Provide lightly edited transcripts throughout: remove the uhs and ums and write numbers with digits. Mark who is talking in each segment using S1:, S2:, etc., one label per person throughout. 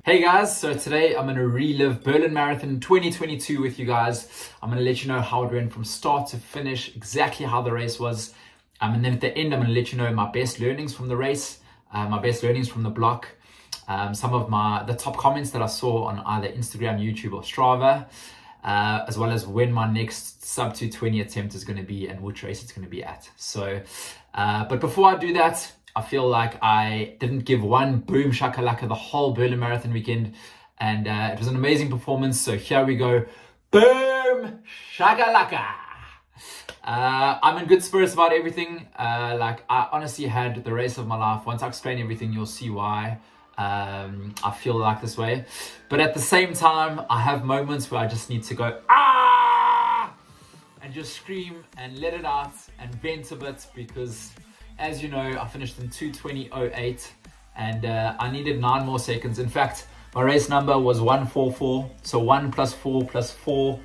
S1: Hey guys, so today I'm going to relive Berlin Marathon 2022 with you guys. I'm going to let you know how it went from start to finish, exactly how the race was. And then at the end, I'm going to let you know my best learnings from the race, my best learnings from the block, some of the top comments that I saw on either Instagram, YouTube or Strava, as well as when my next sub 220 attempt is going to be and which race it's going to be at. So, but before I do that, I feel like I didn't give one boom shakalaka the whole Berlin Marathon weekend, and it was an amazing performance. So here we go, boom shakalaka. I'm in good spirits about everything. I honestly had the race of my life. Once I explain everything, you'll see why I feel like this way. But at the same time, I have moments where I just need to go and just scream and let it out and vent a bit, because as you know, I finished in 2:20.08 and I needed 9 more seconds. In fact, my race number was 144. So 1 plus 4 plus 4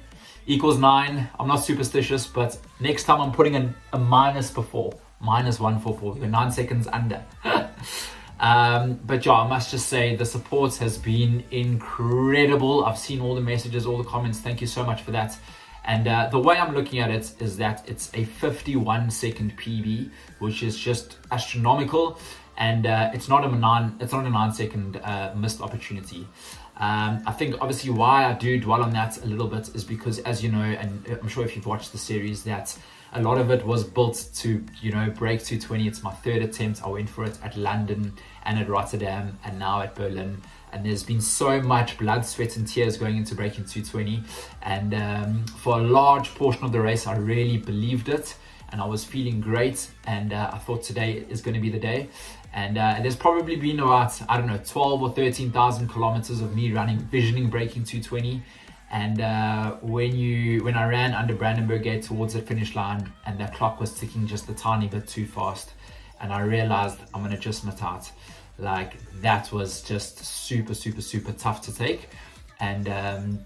S1: equals 9. I'm not superstitious, but next time I'm putting a minus before. Minus 144. We're 9 seconds under. But yeah, I must just say the support has been incredible. I've seen all the messages, all the comments. Thank you so much for that. And the way I'm looking at it is that it's a 51-second PB, which is just astronomical, and it's not a 9-second missed opportunity. I think obviously why I do dwell on that a little bit is because, as you know, and I'm sure if you've watched the series, that a lot of it was built to, break 220. It's my 3rd attempt. I went for it at London and at Rotterdam and now at Berlin. And there's been so much blood, sweat and tears going into breaking 220. And for a large portion of the race, I really believed it. And I was feeling great. And I thought today is going to be the day. And there's probably been about, 12 or 13,000 kilometers of me visioning breaking 220. And when I ran under Brandenburg Gate towards the finish line and the clock was ticking just a tiny bit too fast, and I realized I'm going to just miss out. Like, that was just super, super, super tough to take. And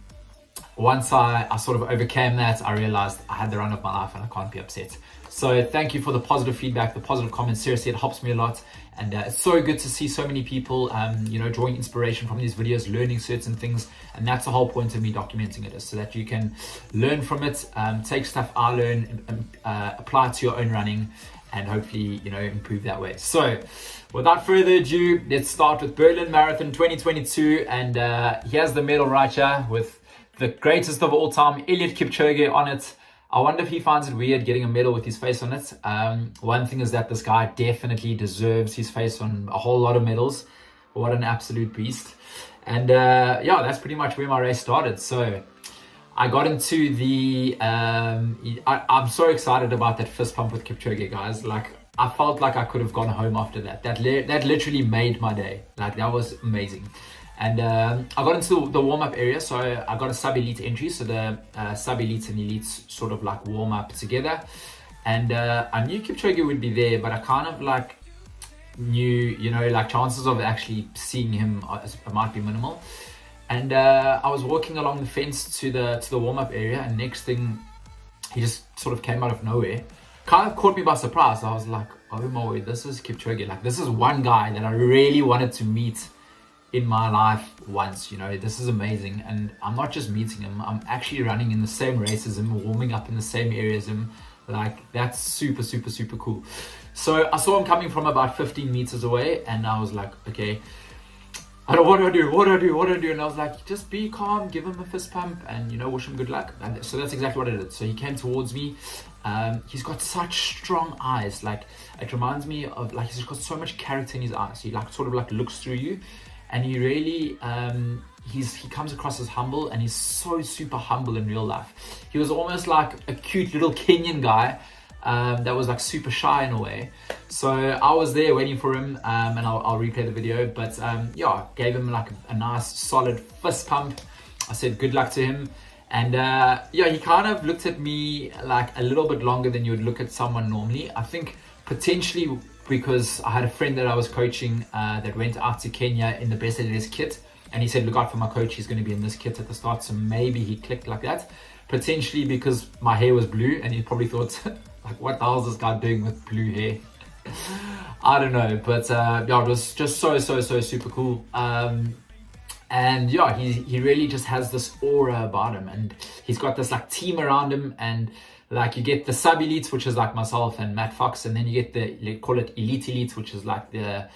S1: once I sort of overcame that, I realized I had the run of my life and I can't be upset. So thank you for the positive feedback, the positive comments. Seriously, it helps me a lot. And it's so good to see so many people, drawing inspiration from these videos, learning certain things. And that's the whole point of me documenting it, is so that you can learn from it, take stuff I learn, apply it to your own running, and hopefully, improve that way. So without further ado, let's start with Berlin Marathon 2022. And here's the medal right here with the greatest of all time, Eliud Kipchoge, on it. I wonder if he finds it weird getting a medal with his face on it. One thing is that this guy definitely deserves his face on a whole lot of medals. What an absolute beast. And that's pretty much where my race started. So I got into the, I'm so excited about that fist pump with Kipchoge, guys. Like, I felt like I could have gone home after that. That literally made my day. Like, that was amazing. And I got into the warm-up area, so I got a sub-elite entry. So the sub-elites and elites sort of like warm up together. And I knew Kipchoge would be there, but I kind of knew, chances of actually seeing him might be minimal. And I was walking along the fence to the warm-up area, and next thing, he just sort of came out of nowhere. Kind of caught me by surprise. I was like, oh my word, this is Kipchoge. Like, this is one guy that I really wanted to meet in my life once. This is amazing. And I'm not just meeting him, I'm actually running in the same race as him, warming up in the same area as him. Like, that's super, super, super cool. So I saw him coming from about 15 meters away, and I was like, okay, what do I do? And I was like, just be calm, give him a fist pump, and wish him good luck. And so that's exactly what I did. So he came towards me. He's got such strong eyes. Like, it reminds me of, like, he's got so much character in his eyes. He sort of looks through you, and he really he comes across as humble, and he's so super humble in real life. He was almost like a cute little Kenyan guy that was like super shy in a way. So I was there waiting for him, and I'll replay the video. But gave him like a nice solid fist pump. I said good luck to him, and he kind of looked at me like a little bit longer than you would look at someone normally. I think potentially because I had a friend that I was coaching that went out to Kenya in the Best Adidas kit, and he said, look out for my coach, he's going to be in this kit at the start. So maybe he clicked like that. Potentially because my hair was blue, and he probably thought, like, what the hell is this guy doing with blue hair? I don't know, but it was just so super cool. And yeah, he really just has this aura about him, and he's got this like team around him, and like you get the sub elites, which is like myself and Matt Fox, and then you get they call it elite elites, which is like the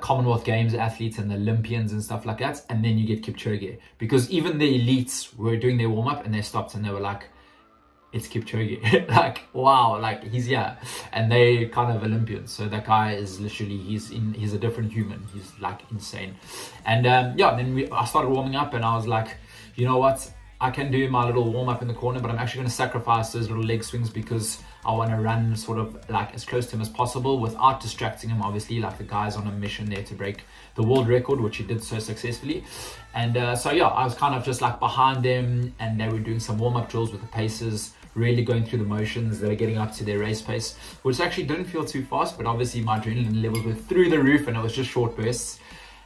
S1: Commonwealth Games athletes and the Olympians and stuff like that, and then you get Kipchoge, because even the elites were doing their warm up and they stopped and they were like, it's Kipchoge. Like, wow, like he's here. And they kind of Olympians. So that guy is literally, he's a different human. He's like insane. And yeah, then I started warming up and I was like, you know what? I can do my little warm up in the corner, but I'm actually going to sacrifice those little leg swings because I want to run sort of like as close to him as possible without distracting him. Obviously, like the guy's on a mission there to break the world record, which he did so successfully. And so yeah, I was kind of just like behind them, and they were doing some warm up drills with the paces, really going through the motions. They were getting up to their race pace, which actually didn't feel too fast, but obviously my adrenaline levels were through the roof and it was just short bursts.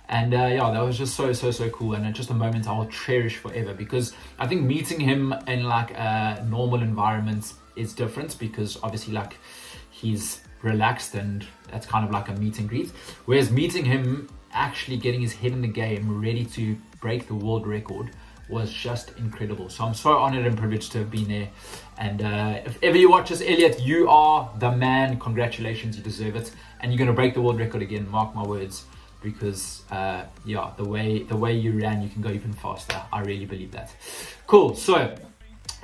S1: And yeah, that was just so cool, and just a moment I will cherish forever, because I think meeting him in like a normal environment is different, because obviously like he's relaxed and that's kind of like a meet and greet, whereas meeting him actually getting his head in the game, ready to break the world record, was just incredible. So I'm so honored and privileged to have been there. And if ever you watch this, Elliot, you are the man. Congratulations, you deserve it, and you're going to break the world record again, mark my words, because yeah, the way you ran, you can go even faster. I really believe that. Cool. So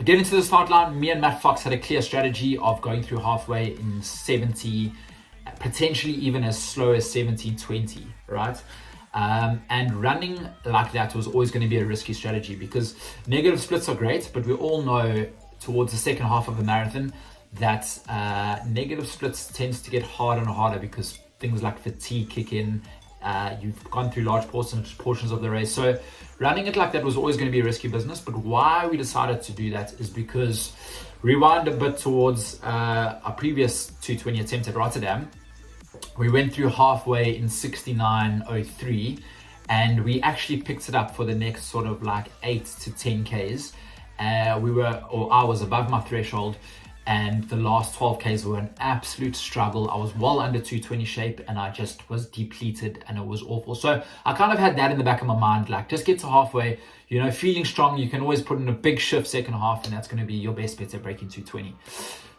S1: getting to the start line, me and Matt Fox had a clear strategy of going through halfway in 70, potentially even as slow as 17:20, right? And running like that was always going to be a risky strategy, because negative splits are great, but we all know towards the second half of a marathon that negative splits tends to get harder and harder, because things like fatigue kick in. You've gone through large portions of the race, so running it like that was always going to be a risky business. But why we decided to do that is because, rewind a bit towards our previous 220 attempt at Rotterdam, we went through halfway in 69:03, and we actually picked it up for the next sort of like 8 to 10 Ks. I was above my threshold, and the last 12 Ks were an absolute struggle. I was well under 220 shape, and I just was depleted, and it was awful. So I kind of had that in the back of my mind, like just get to halfway, you know, feeling strong. You can always put in a big shift second half, and that's going to be your best bet at breaking 220.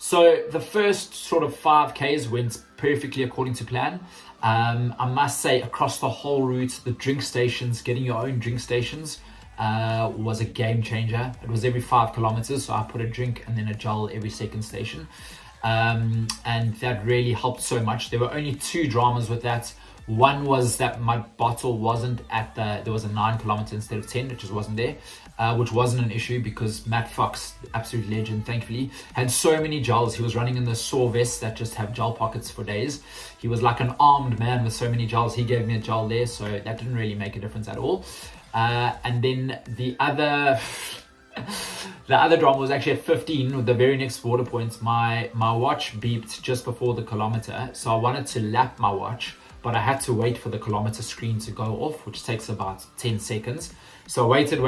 S1: So the first sort of 5 Ks went perfectly according to plan. I must say, across the whole route, the drink stations, getting your own drink stations, was a game changer. It was every 5 kilometers, so I put a drink and then a gel every second station, and that really helped so much. There were only 2 dramas with that. One was that my bottle wasn't there was a 9 kilometer instead of 10, which just wasn't there, which wasn't an issue, because Matt Fox, absolute legend, thankfully, had so many gels. He was running in the SOAR vests that just have gel pockets for days. He was like an armed man with so many gels. He gave me a gel there, so that didn't really make a difference at all. And then the other drama was actually at 15, with the very next water point. My watch beeped just before the kilometer, so I wanted to lap my watch, but I had to wait for the kilometer screen to go off, which takes about 10 seconds. So I waited,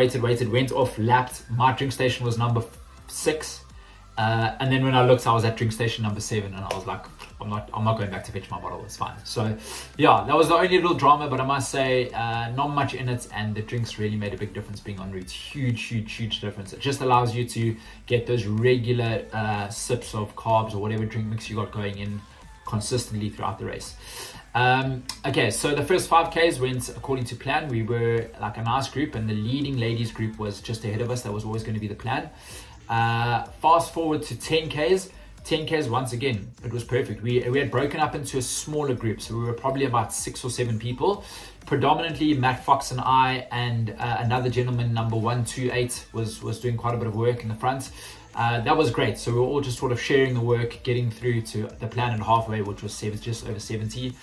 S1: went off, lapped. My drink station was number 6. And then when I looked, I was at drink station number 7, and I was like, I'm not going back to fetch my bottle, it's fine. So yeah, that was the only little drama, but I must say, not much in it, and the drinks really made a big difference being en route. Huge difference. It just allows you to get those regular sips of carbs or whatever drink mix you got going in consistently throughout the race. Okay, so the first 5 Ks went according to plan. We were like a nice group, and the leading ladies group was just ahead of us. That was always going to be the plan. Fast forward to 10 Ks. 10 Ks, once again, it was perfect. We had broken up into a smaller group, so we were probably about 6 or 7 people. Predominantly Matt Fox and I, and another gentleman, number 128, was doing quite a bit of work in the front. That was great. So we were all just sort of sharing the work, getting through to the plan and halfway, which was just over 70.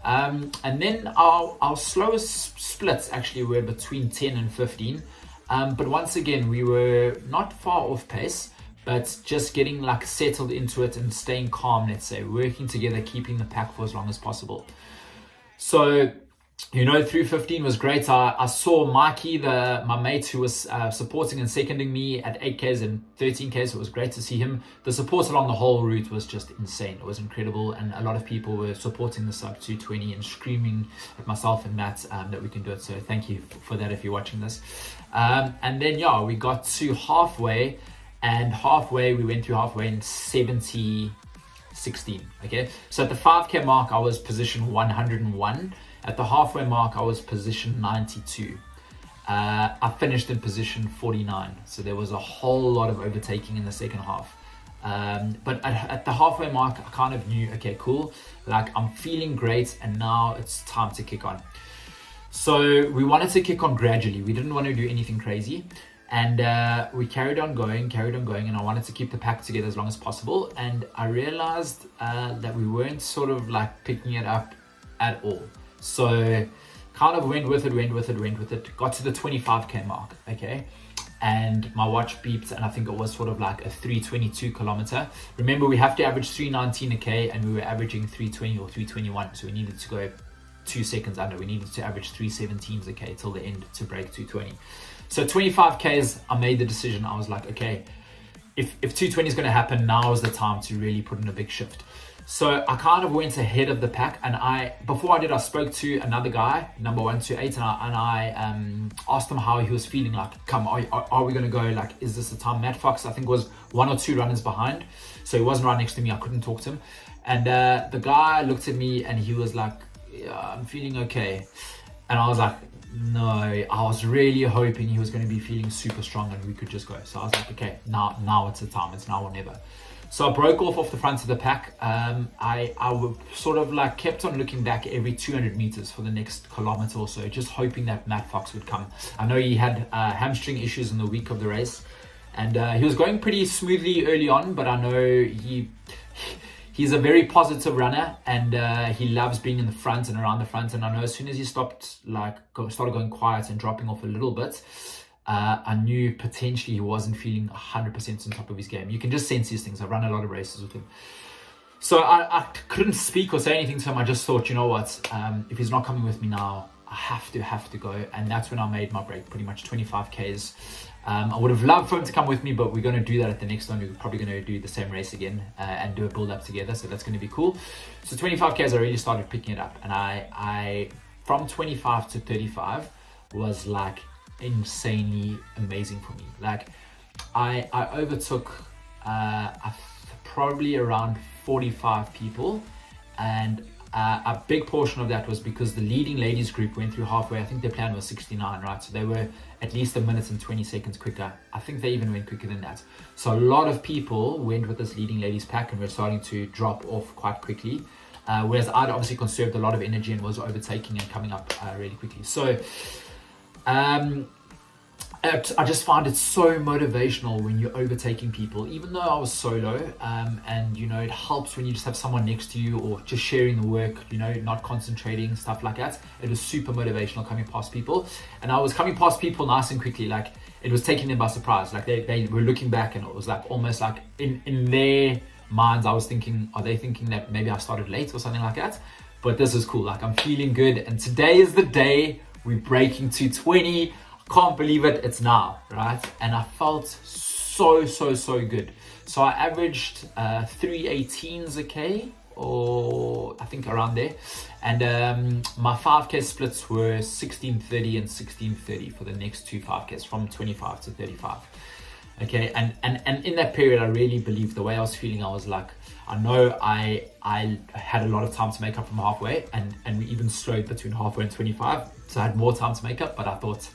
S1: And then our slowest splits actually were between 10 and 15. But once again, we were not far off pace, but just getting like settled into it and staying calm, let's say, working together, keeping the pack for as long as possible. So through 15 was great. I saw Mikey, my mate who was supporting and seconding me at 8Ks and 13Ks. It was great to see him. The support along the whole route was just insane. It was incredible. And a lot of people were supporting the sub 220 and screaming at myself and Matt that we can do it. So thank you for that if you're watching this. And then, yeah, we got to halfway. And we went through halfway in 70-16. Okay. So at the 5K mark, I was position 101. At the halfway mark, I was position 92. I finished in position 49. So there was a whole lot of overtaking in the second half. But at the halfway mark, I kind of knew, okay, cool. Like, I'm feeling great, and now it's time to kick on. So we wanted to kick on gradually. We didn't want to do anything crazy. And we carried on going, and I wanted to keep the pack together as long as possible. And I realized that we weren't sort of like picking it up at all. So kind of went with it, got to the 25K mark, okay? And my watch beeped, and I think it was sort of like a 322 kilometer. Remember, we have to average 319 a K, and we were averaging 320 or 321. So we needed to go 2 seconds under. We needed to average 317s a K till the end to break 220. So 25Ks, I made the decision. I was like, okay, if 220 is going to happen, now is the time to really put in a big shift. So I kind of went ahead of the pack, and before I did, I spoke to another guy, number 128, and I asked him how he was feeling. Like, are we going to go? Like, is this the time? Matt Fox, I think, was 1 or 2 runners behind, so he wasn't right next to me. I couldn't talk to him, and the guy looked at me, and he was like, "Yeah, I'm feeling okay," and I was like, no, I was really hoping he was going to be feeling super strong and we could just go. So I was like, okay, now it's the time. It's now or never. So I broke off the front of the pack. I sort of like kept on looking back every 200 meters for the next kilometer or so, just hoping that Matt Fox would come. I know he had hamstring issues in the week of the race, and he was going pretty smoothly early on, but I know he's a very positive runner, and he loves being in the front and around the front. And I know as soon as he started going quiet and dropping off a little bit, I knew potentially he wasn't feeling 100% on top of his game. You can just sense these things. I've run a lot of races with him. So I couldn't speak or say anything to him. I just thought, you know what, if he's not coming with me now, I have to go. And that's when I made my break, pretty much 25Ks. I would have loved for him to come with me, but we're going to do that at the next one. We're probably going to do the same race again and do a build up together. So that's going to be cool. So 25Ks, I really started picking it up. And I from 25 to 35 was like insanely amazing for me. Like I overtook probably around 45 people, and a big portion of that was because the leading ladies group went through halfway. I think their plan was 69, right? So they were at least a minute and 20 seconds quicker. I think they even went quicker than that. So a lot of people went with this leading ladies pack, and we're starting to drop off quite quickly. Whereas I'd obviously conserved a lot of energy and was overtaking and coming up really quickly. So I just find it so motivational when you're overtaking people, even though I was solo, and it helps when you just have someone next to you or just sharing the work, not concentrating, stuff like that. It was super motivational coming past people, and I was coming past people nice and quickly. Like, it was taking them by surprise. Like they were looking back, and it was like almost like in their minds, I was thinking, are they thinking that maybe I started late or something like that? But this is cool. Like, I'm feeling good, and today is the day we're breaking 220. Can't believe it, it's now, right? And I felt so good. So I averaged 318s a K, or I think around there. And my 5K splits were 1630 and 1630 for the next 2 5Ks from 25 to 35. Okay, and in that period, I really believed the way I was feeling. I was like, I know I had a lot of time to make up from halfway, and we even slowed between halfway and 25. So I had more time to make up, but I thought,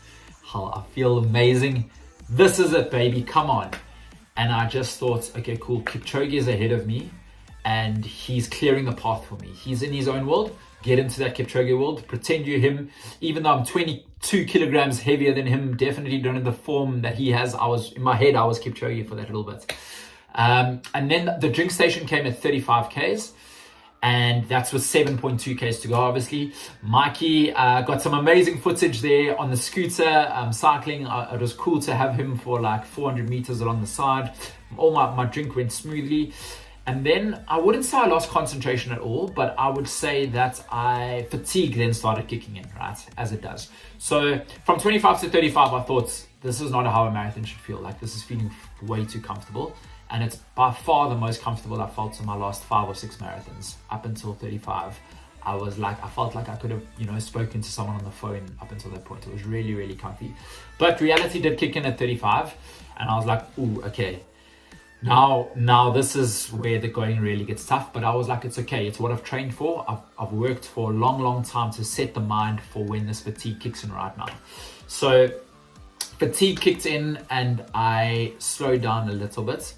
S1: I feel amazing. This is it, baby. Come on. And I just thought, okay, cool. Kipchoge is ahead of me, and he's clearing the path for me. He's in his own world. Get into that Kipchoge world. Pretend you're him. Even though I'm 22 kilograms heavier than him, definitely don't have the form that he has. In my head, I was Kipchoge for that little bit. And then the drink station came at 35Ks. And that's with 7.2Ks to go, obviously. Mikey got some amazing footage there on the scooter, cycling. It was cool to have him for like 400 meters along the side. All my drink went smoothly. And then I wouldn't say I lost concentration at all, but I would say that fatigue then started kicking in, right? As it does. So from 25 to 35, I thought this is not how a marathon should feel. Like, this is feeling way too comfortable. And it's by far the most comfortable I felt in my last 5 or 6 marathons up until 35. I felt like I could have, spoken to someone on the phone up until that point. It was really, really comfy. But reality did kick in at 35. And I was like, ooh, okay. Now this is where the going really gets tough, but I was like, it's okay. It's what I've trained for. I've worked for a long, long time to set the mind for when this fatigue kicks in right now. So fatigue kicked in and I slowed down a little bit.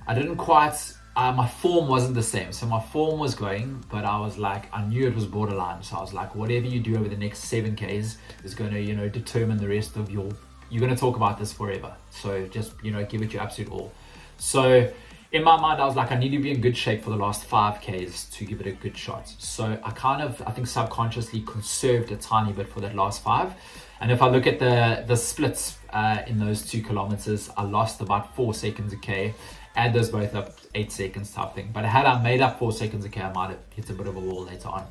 S1: I didn't quite, my form wasn't the same. So my form was going, but I was like, I knew it was borderline. So I was like, whatever you do over the next 7Ks is going to, determine the rest of you're going to talk about this forever. So just, give it your absolute all. So in my mind, I was like, I need to be in good shape for the last 5Ks to give it a good shot. So I think subconsciously conserved a tiny bit for that last 5. And if I look at the splits in those 2 kilometers, I lost about 4 seconds a K. Add those both up, 8 seconds type thing. But had I made up 4 seconds a K, I might have hit a bit of a wall later on.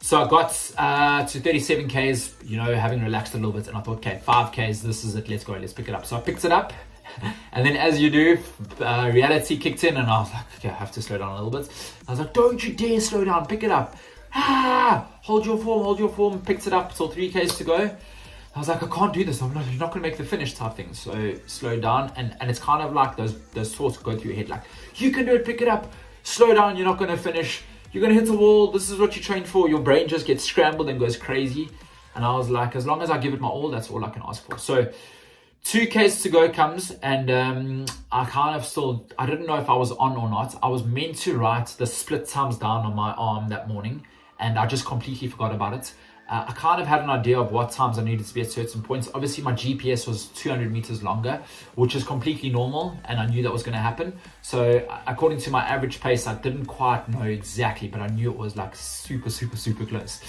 S1: So I got to 37Ks, having relaxed a little bit. And I thought, okay, 5Ks, this is it. Let's go. Let's pick it up. So I picked it up. And then as you do, reality kicked in and I was like, okay, I have to slow down a little bit. I was like, don't you dare slow down, pick it up. Hold your form, picked it up till 3Ks to go. I was like, I can't do this, you're not going to make the finish type thing. So slow down and it's kind of like those thoughts go through your head like, you can do it, pick it up, slow down, you're not going to finish, you're going to hit the wall, this is what you trained for. Your brain just gets scrambled and goes crazy. And I was like, as long as I give it my all, that's all I can ask for. So 2Ks to go comes and I didn't know if I was on or not. I was meant to write the split times down on my arm that morning and I just completely forgot about it. I kind of had an idea of what times I needed to be at certain points. Obviously my GPS was 200 meters longer, which is completely normal and I knew that was going to happen. So according to my average pace, I didn't quite know exactly, but I knew it was like super, super, super close.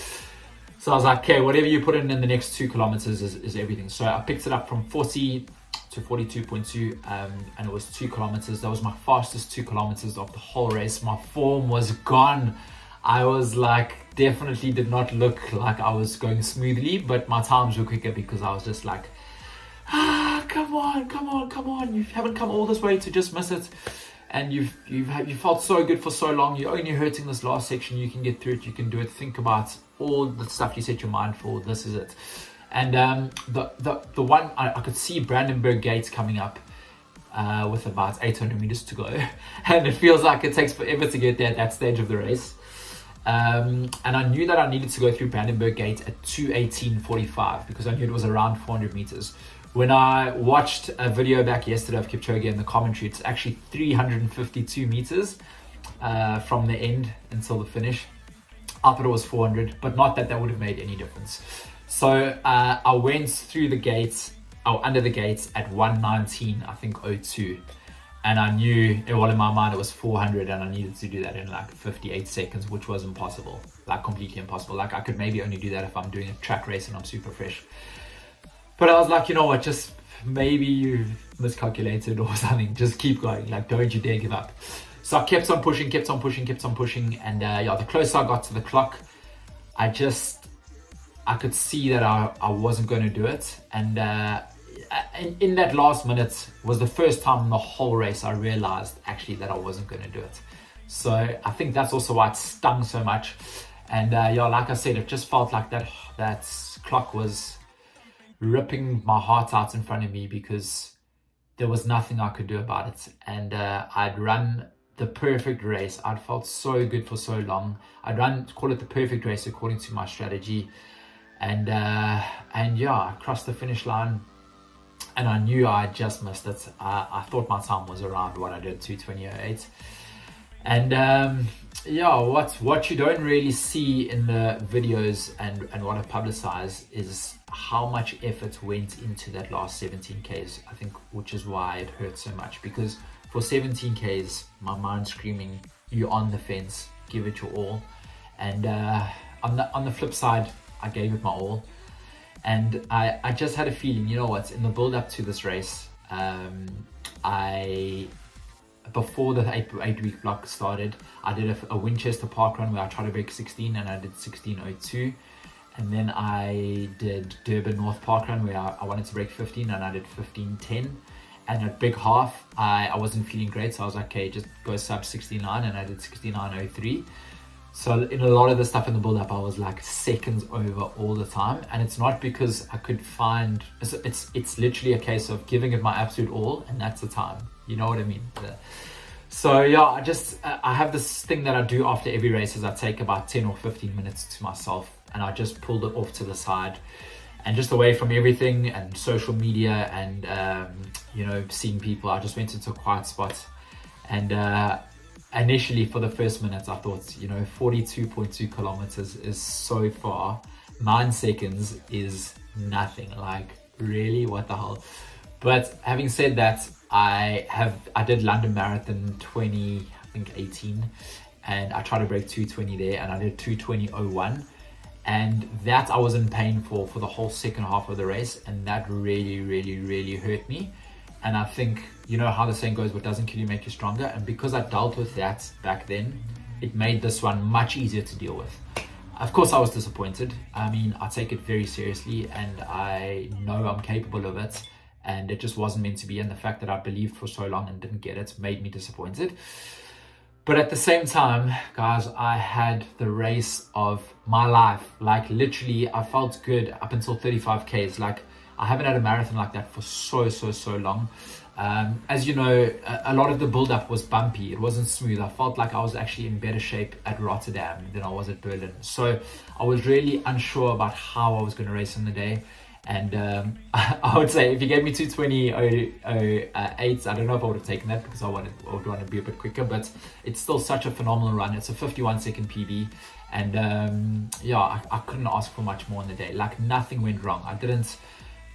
S1: So I was like, okay, whatever you put in the next 2 kilometers is everything. So I picked it up from 40 to 42.2 and it was 2 kilometers. That was my fastest 2 kilometers of the whole race. My form was gone. I was like, definitely did not look like I was going smoothly, but my times were quicker because I was just like, come on. You haven't come all this way to just miss it. And you felt so good for so long. You're only hurting this last section. You can get through it. You can do it. Think about all the stuff you set your mind for. This is it. And the one I could see Brandenburg Gate coming up with about 800 meters to go, and it feels like it takes forever to get there at that stage of the race. And I knew that I needed to go through Brandenburg Gate at 2:18:45 because I knew it was around 400 meters. When I watched a video back yesterday of Kipchoge in the commentary, it's actually 352 meters from the end until the finish. I thought it was 400, but not that would have made any difference. So I went through the gates, under the gates at 1:19, I think 02. And I knew, well, in my mind it was 400 and I needed to do that in like 58 seconds, which was impossible, like completely impossible. Like I could maybe only do that if I'm doing a track race and I'm super fresh. But I was like, you know what, just maybe you miscalculated or something. Just keep going, like don't you dare give up. So I kept on pushing. And the closer I got to the clock, I could see that I wasn't going to do it. And in that last minute was the first time in the whole race I realized actually that I wasn't going to do it. So I think that's also why it stung so much. And like I said, it just felt like that clock was ripping my heart out in front of me because there was nothing I could do about it. And I'd run the perfect race. I'd felt so good for so long. Call it the perfect race according to my strategy. And I crossed the finish line and I knew I just missed it. I thought my time was around what I did, 2:20:08. And what you don't really see in the videos and what I publicize is how much effort went into that last 17Ks, I think, which is why it hurt so much. Because for 17S, my mind's screaming, you're on the fence, give it your all. And on the flip side, I gave it my all. And I just had a feeling, you know what, in the build up to this race, I before the 8 week block started, I did a Winchester Park run where I tried to break 16 and I did 16:02. And then I did Durban North Park Run where I wanted to break 15 and I did 15:10. And at Big Half, I wasn't feeling great, so I was like, okay, just go sub 69, and I did 69:03. So in a lot of the stuff in the build-up, I was like seconds over all the time. And it's not because I could find, it's literally a case of giving it my absolute all, and that's the time. You know what I mean? So yeah, I have this thing that I do after every race is I take about 10 or 15 minutes to myself, and I just pulled it off to the side and just away from everything and social media and, seeing people. I just went into a quiet spot, and initially for the first minutes, I thought, 42.2 kilometers is so far. 9 seconds is nothing. Like, really, what the hell? But having said that, I did London Marathon 2018, and I tried to break 2:20 there, and I did 2:20:01, and that I was in pain for the whole second half of the race, and that really, really, really hurt me. And I think, how the saying goes, what doesn't kill you make you stronger. And because I dealt with that back then, it made this one much easier to deal with. Of course, I was disappointed. I mean, I take it very seriously, and I know I'm capable of it. And it just wasn't meant to be. And the fact that I believed for so long and didn't get it made me disappointed. But at the same time, guys, I had the race of my life. Like, literally, I felt good up until 35Ks. Like, I haven't had a marathon like that for so long. As you know, a lot of the build-up was bumpy. It wasn't smooth. I felt like I was actually in better shape at Rotterdam than I was at Berlin. So I was really unsure about how I was going to race on the day. And I would say if you gave me 2:20:08, I don't know if I would have taken that, because I would want to be a bit quicker, but it's still such a phenomenal run. It's a 51-second PB, and I couldn't ask for much more on the day. Like, nothing went wrong. I didn't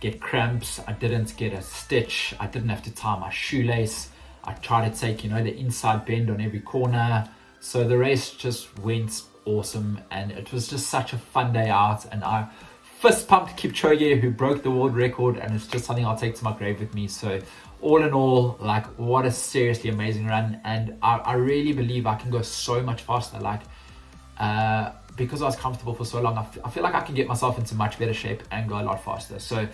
S1: get cramps, I didn't get a stitch, I didn't have to tie my shoelace. I tried to take, the inside bend on every corner. So the race just went awesome, and it was just such a fun day out, and I fist pumped Kipchoge, who broke the world record, and it's just something I'll take to my grave with me. So all in all, like, what a seriously amazing run, and I really believe I can go so much faster. Like, because I was comfortable for so long, I feel like I can get myself into much better shape and go a lot faster. So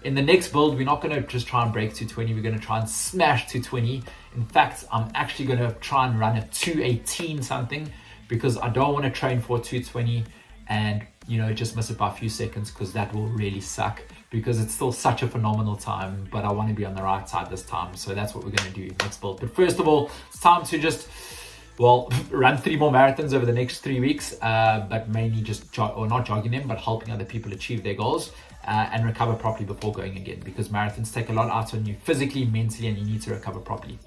S1: in the next build, we're not going to just try and break 2:20, we're going to try and smash 2:20. In fact, I'm actually going to try and run a 2:18 something, because I don't want to train for 2:20 and just miss it by a few seconds, because that will really suck, because it's still such a phenomenal time, but I want to be on the right side this time. So that's what we're going to do next build. But first of all, it's time to just run 3 more marathons over the next 3 weeks, but mainly just not jogging them, but helping other people achieve their goals, and recover properly before going again, because marathons take a lot out on you physically, mentally, and you need to recover properly.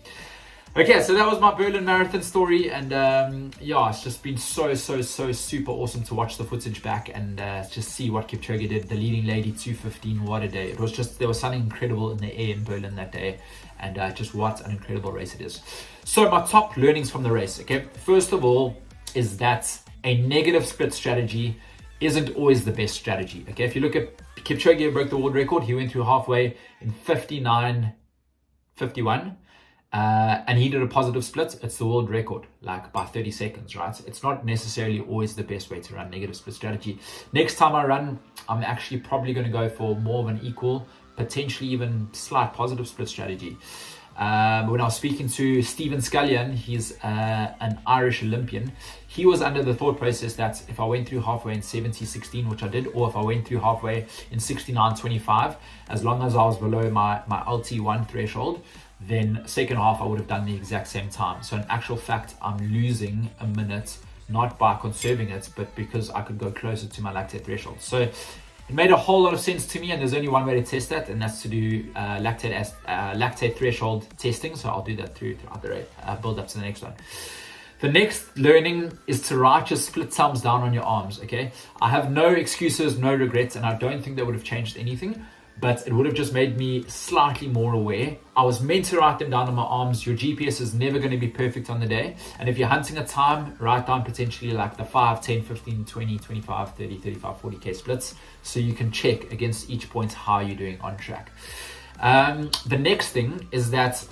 S1: Okay, so that was my Berlin Marathon story, and it's just been so super awesome to watch the footage back and just see what Kipchoge did. The leading lady, 2:15, what a day. It was just, there was something incredible in the air in Berlin that day, and just what an incredible race it is. So my top learnings from the race, okay? First of all, is that a negative split strategy isn't always the best strategy, okay? If you look at Kipchoge, broke the world record, he went through halfway in 59:51. And he did a positive split. It's the world record, like by 30 seconds, right? It's not necessarily always the best way to run negative split strategy. Next time I run, I'm actually probably going to go for more of an equal, potentially even slight positive split strategy. When I was speaking to Stephen Scullion, he's an Irish Olympian, he was under the thought process that if I went through halfway in 70:16, which I did, or if I went through halfway in 69:25, as long as I was below my LT1 threshold, then second half I would have done the exact same time. So in actual fact, I'm losing a minute, not by conserving it, but because I could go closer to my lactate threshold. So it made a whole lot of sense to me, and there's only one way to test that, and that's to do lactate threshold testing. So I'll do that throughout the build up to the next one. The next learning is to write your split thumbs down on your arms, okay? I have no excuses, no regrets, and I don't think that would have changed anything, but it would have just made me slightly more aware. I was meant to write them down on my arms. Your GPS is never going to be perfect on the day. And if you're hunting a time, write down potentially like the 5, 10, 15, 20, 25, 30, 35, 40K splits, so you can check against each point how you're doing on track. The next thing is that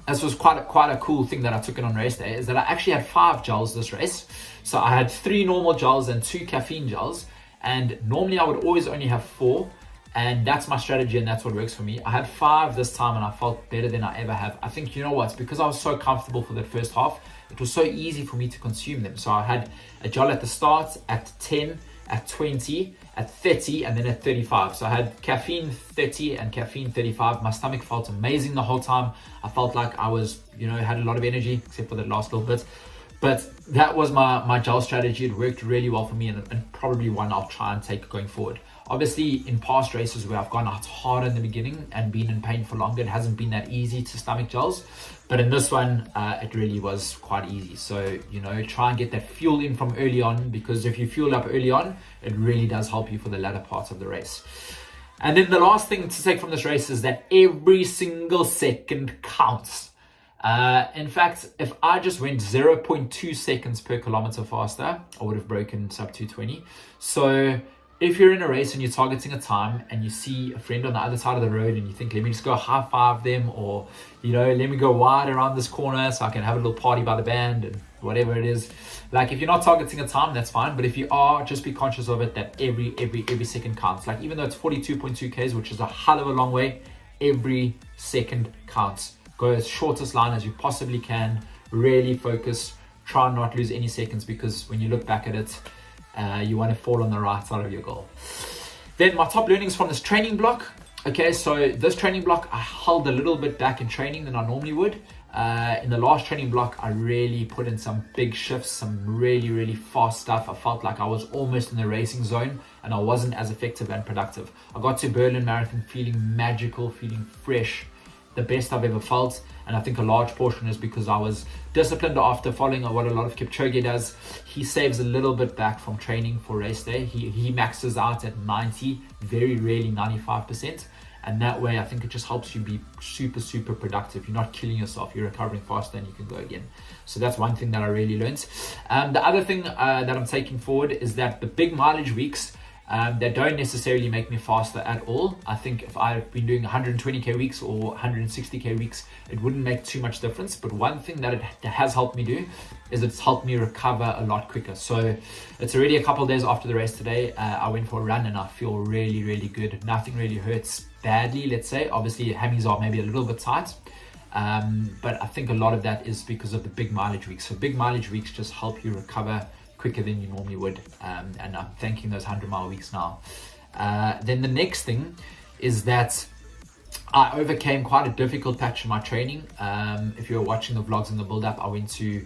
S1: this was quite a cool thing that I took in on race day, is that I actually had 5 gels this race. So I had 3 normal gels and 2 caffeine gels, and normally I would always only have 4, and that's my strategy and that's what works for me. I had 5 this time and I felt better than I ever have. I think, you know what, because I was so comfortable for that first half, it was so easy for me to consume them. So I had a gel at the start, at 10, at 20, at 30, and then at 35. So I had caffeine 30 and caffeine 35. My stomach felt amazing the whole time. I felt like I was, had a lot of energy, except for the last little bit. But that was my gel strategy. It worked really well for me, and probably one I'll try and take going forward. Obviously, in past races where I've gone out harder in the beginning and been in pain for longer, it hasn't been that easy to stomach gels. But in this one, it really was quite easy. So, try and get that fuel in from early on, because if you fuel up early on, it really does help you for the latter parts of the race. And then the last thing to take from this race is that every single second counts. In fact, if I just went 0.2 seconds per kilometer faster, I would have broken sub 220. So if you're in a race and you're targeting a time and you see a friend on the other side of the road and you think, let me just go high five them, or, let me go wide around this corner so I can have a little party by the band and whatever it is. Like, if you're not targeting a time, that's fine. But if you are, just be conscious of it, that every second counts. Like, even though it's 42.2 Ks, which is a hell of a long way, every second counts. Go as shortest line as you possibly can. Really focus. Try not lose any seconds, because when you look back at it, you want to fall on the right side of your goal. Then my top learnings from this training block. Okay, so this training block, I held a little bit back in training than I normally would. In the last training block, I really put in some big shifts, some really fast stuff. I felt like I was almost in the racing zone and I wasn't as effective and productive. I got to Berlin Marathon feeling magical, feeling fresh, the best I've ever felt. And I think a large portion is because I was disciplined after following what a lot of Kipchoge does. He saves a little bit back from training for race day. He maxes out at 90, very rarely 95%. And that way, I think it just helps you be super productive. You're not killing yourself. You're recovering faster and you can go again. So that's one thing that I really learned. The other thing that I'm taking forward is that the big mileage weeks, they don't necessarily make me faster at all. I think if I've been doing 120k weeks or 160k weeks, it wouldn't make too much difference. But one thing that it has helped me do is it's helped me recover a lot quicker. So it's already a couple of days after the race today. I went for a run and I feel really good. Nothing really hurts badly, let's say. Obviously, hammies are maybe a little bit tight. But I think a lot of that is because of the big mileage weeks. So big mileage weeks just help you recover quicker than you normally would, and I'm thanking those 100-mile weeks now. Then the next thing is that I overcame quite a difficult patch in my training. If you were watching the vlogs in the build-up, I went to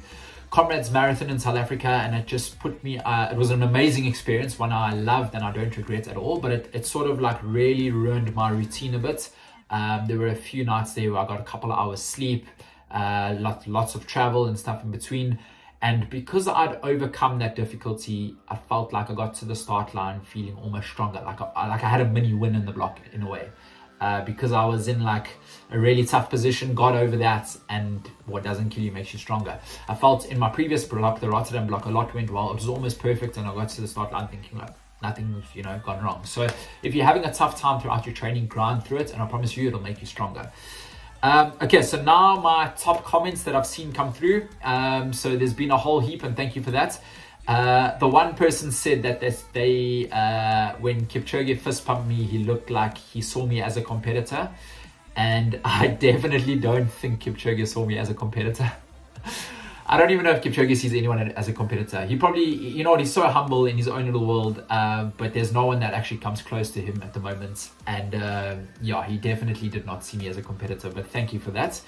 S1: Comrades Marathon in South Africa, and it just put me, it was an amazing experience, one I loved and I don't regret at all, but it sort of like really ruined my routine a bit. There were a few nights there where I got a couple of hours sleep, lots of travel and stuff in between. And because I'd overcome that difficulty, I felt like I got to the start line feeling almost stronger. Like I had a mini win in the block in a way. Because I was in like a really tough position, got over that, and what doesn't kill you makes you stronger. I felt in my previous block, the Rotterdam block, a lot went well. It was almost perfect, and I got to the start line thinking like nothing's gone wrong. So if you're having a tough time throughout your training, grind through it, and I promise you it'll make you stronger. Okay, so now my top comments that I've seen come through. So there's been a whole heap, and thank you for that. The one person said that when Kipchoge fist pumped me, he looked like he saw me as a competitor. And I definitely don't think Kipchoge saw me as a competitor. I don't even know if Kipchoge sees anyone as a competitor. He probably, he's so humble in his own little world, but there's no one that actually comes close to him at the moment. And he definitely did not see me as a competitor, but thank you for that.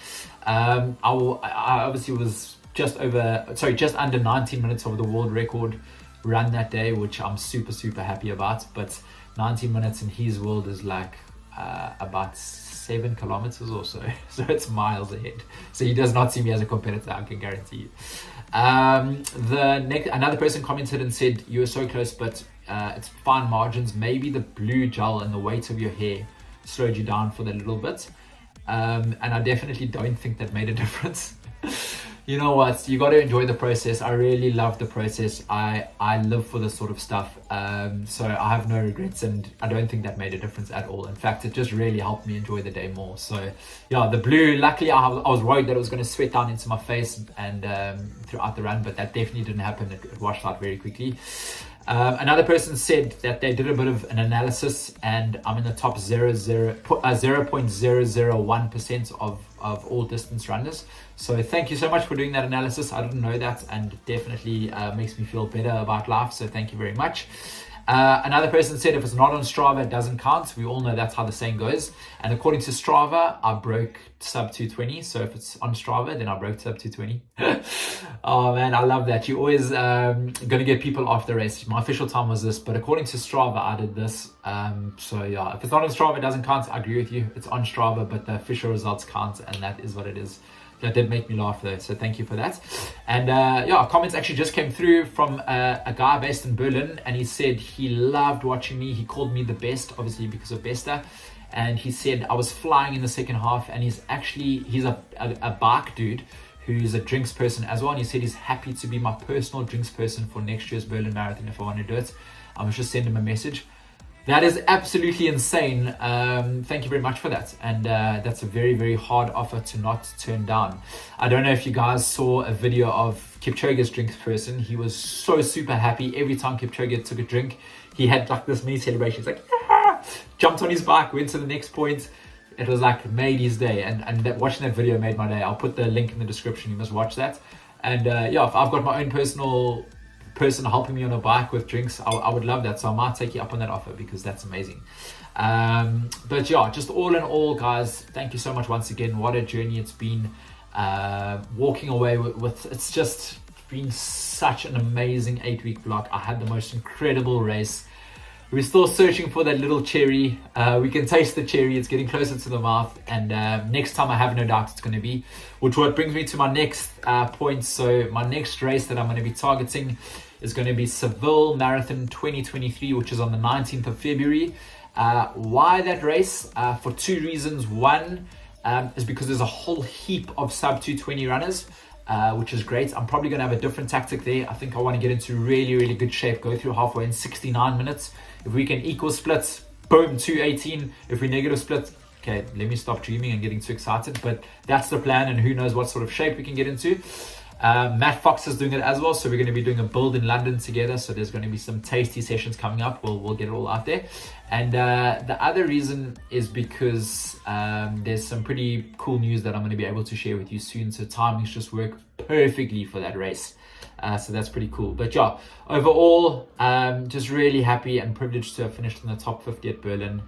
S1: I obviously was just under 19 minutes of the world record run that day, which I'm super happy about. But 19 minutes in his world is like about 7 kilometers or so, so it's miles ahead. So he does not see me as a competitor, I can guarantee you. Another person commented and said, you were so close, but it's fine margins. Maybe the blue gel and the weight of your hair slowed you down for that little bit. And I definitely don't think that made a difference. You know what? You got to enjoy the process. I really love the process. I live for this sort of stuff. So I have no regrets, and I don't think that made a difference at all. In fact, it just really helped me enjoy the day more. So yeah, the blue, luckily I was worried that it was going to sweat down into my face and throughout the run, but that definitely didn't happen. It washed out very quickly. Another person said that they did a bit of an analysis, and I'm in the top 0.001% of all distance runners. So thank you so much for doing that analysis. I didn't know that, and it definitely makes me feel better about life. So thank you very much. Another person said if it's not on Strava, it doesn't count. We all know that's how the saying goes. And according to Strava, I broke sub 220. So if it's on Strava, then I broke sub 220. Oh man, I love that. You're always going to get people off the race. My official time was this, but according to Strava, I did this. So yeah, if it's not on Strava, it doesn't count. I agree with you. It's on Strava, but the official results count, and that is what it is. That did make me laugh though, so thank you for that. And yeah, comments actually just came through from a guy based in Berlin, and he said he loved watching me. He called me the best, obviously because of Besta, and he said I was flying in the second half. And he's a bike dude who's a drinks person as well, and he said he's happy to be my personal drinks person for next year's Berlin Marathon if I want to do it. I must just send him a message. That is absolutely insane. Thank you very much for that. And that's a very, very hard offer to not turn down. I don't know if you guys saw a video of Kipchoge's drinks person. He was so super happy. Every time Kipchoge took a drink, he had like this mini celebration. He's like, yeah! Jumped on his bike, went to the next point. It was like made his day. And watching that video made my day. I'll put the link in the description. You must watch that. And yeah, if I've got my own personal person helping me on a bike with drinks, I would love that. So I might take you up on that offer because that's amazing. But yeah, just all in all, guys, thank you so much once again. What a journey it's been. Walking away with it's just been such an amazing 8-week block. I had the most incredible race. We're still searching for that little cherry. We can taste the cherry. It's getting closer to the mouth. And next time, I have no doubt it's going to be. What brings me to my next point. So my next race that I'm going to be targeting is going to be Seville Marathon 2023, which is on the 19th of February. Why that race? For two reasons. One is because there's a whole heap of sub 220 runners. Which is great. I'm probably going to have a different tactic there. I think I want to get into really, really good shape, go through halfway in 69 minutes. If we can equal splits, boom, 218. If we negative split, okay, let me stop dreaming and getting too excited. But that's the plan, and who knows what sort of shape we can get into. Matt Fox is doing it as well, so we're going to be doing a build in London together. So there's going to be some tasty sessions coming up. We'll get it all out there. And the other reason is because there's some pretty cool news that I'm going to be able to share with you soon. So timings just work perfectly for that race. So that's pretty cool. But yeah, overall, just really happy and privileged to have finished in the top 50 at Berlin.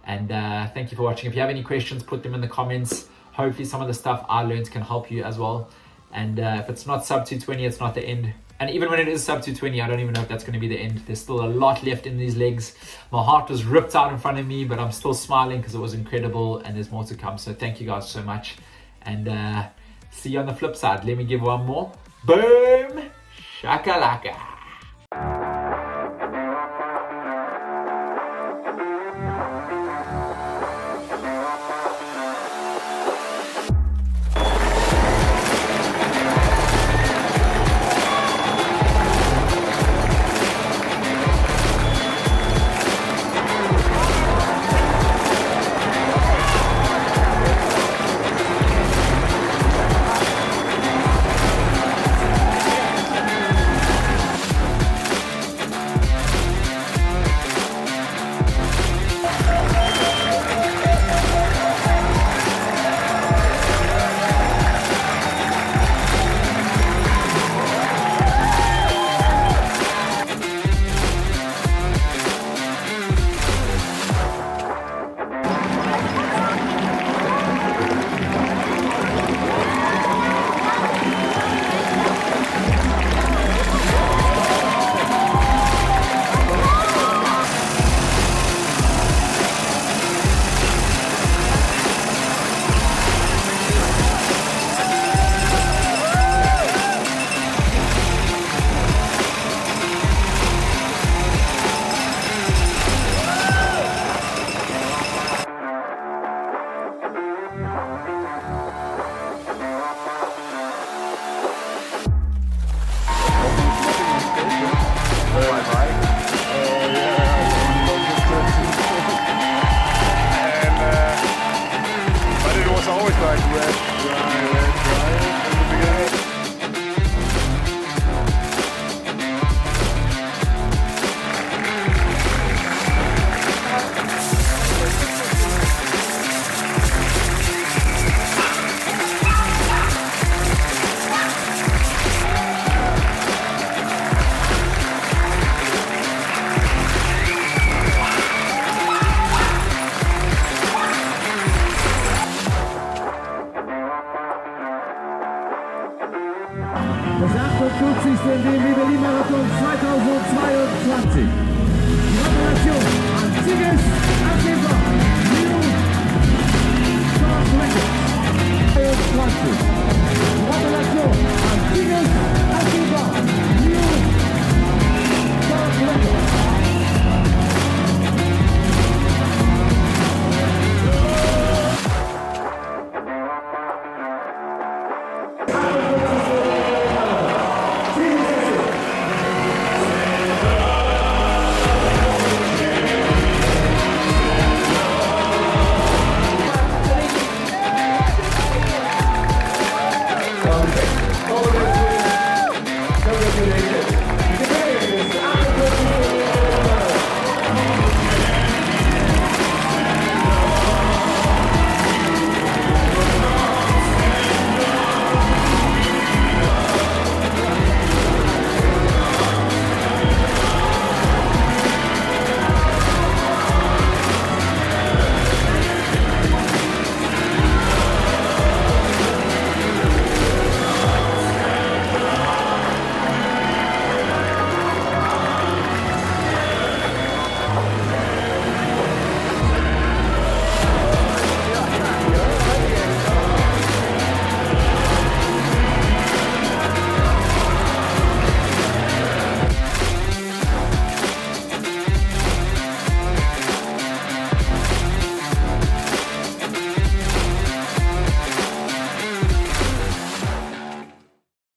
S1: And thank you for watching. If you have any questions, put them in the comments. Hopefully some of the stuff I learned can help you as well. And if it's not sub 220, it's not the end. And even when it is sub 220, I don't even know if that's going to be the end. There's still a lot left in these legs. My heart was ripped out in front of me, but I'm still smiling because it was incredible, and there's more to come. So thank you guys so much, and see you on the flip side. Let me give one more. Boom! Shakalaka.